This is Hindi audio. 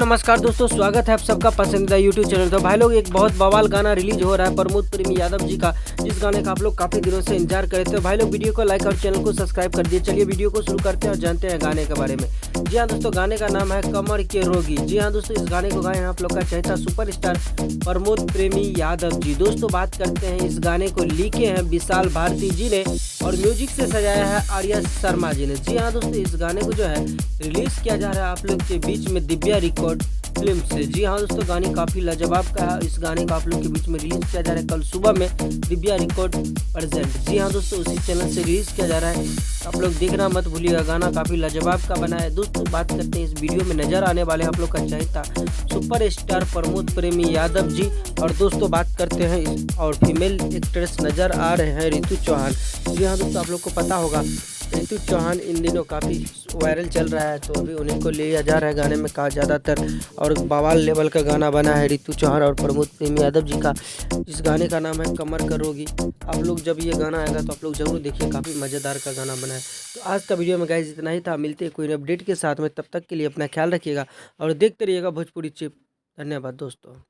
नमस्कार दोस्तों, स्वागत है आप सबका पसंदीदा यूट्यूब चैनल। तो भाई लोग, एक बहुत बवाल गाना रिलीज हो रहा है प्रमोद प्रेमी यादव जी का, जिस गाने का आप लोग काफ़ी दिनों से इंतजार कर रहे थे। भाई लोग, वीडियो को लाइक और चैनल को सब्सक्राइब कर दिए। चलिए वीडियो को शुरू करते हैं और जानते हैं गाने के बारे में। जी हाँ दोस्तों, गाने का नाम है कमर के रोगी। जी हाँ दोस्तों, इस गाने को गाए हैं आप लोग का चहेता सुपरस्टार प्रमोद प्रेमी यादव जी। दोस्तों, बात करते हैं, इस गाने को लिखे हैं विशाल भारती जी ने और म्यूजिक से सजाया है आर्या शर्मा जी ने। जी हाँ दोस्तों, इस गाने को जो है रिलीज किया जा रहा है आप लोग के बीच में दिव्या रिकॉर्ड फिल्म से। जी हाँ दोस्तों, गाने काफ़ी लाजवाब का है। इस गाने को आप लोग के बीच में रिलीज किया जा रहा है कल सुबह में दिव्या रिकॉर्ड प्रेजेंट। जी हाँ दोस्तों, उसी चैनल से रिलीज किया जा रहा है, आप लोग देखना मत भूलिएगा। गाना काफ़ी लाजवाब का बना है। दोस्तों, बात करते हैं, इस वीडियो में नजर आने वाले आप लोग का चहेता सुपरस्टार प्रमोद प्रेमी यादव जी। और दोस्तों, बात करते हैं और फीमेल एक्ट्रेस नजर आ रहे हैं ऋतु चौहान। जी हाँ दोस्तों, आप लोग को पता होगा ऋतु चौहान इन दिनों काफ़ी वायरल चल रहा है, तो अभी उन्हीं को लिया जा रहा है गाने में कहा ज़्यादातर। और बवाल लेवल का गाना बना है ऋतु चौहान और प्रमोद प्रेमी यादव जी का। इस गाने का नाम है कमर का रोगी। आप लोग जब ये गाना आएगा तो आप लोग जरूर देखिए, काफ़ी मज़ेदार का गाना बना है। तो आज का वीडियो में गाइस इतना ही था। मिलते हैं कोई अपडेट के साथ में, तब तक के लिए अपना ख्याल रखिएगा और देखते रहिएगा भोजपुरी चिप। धन्यवाद दोस्तों।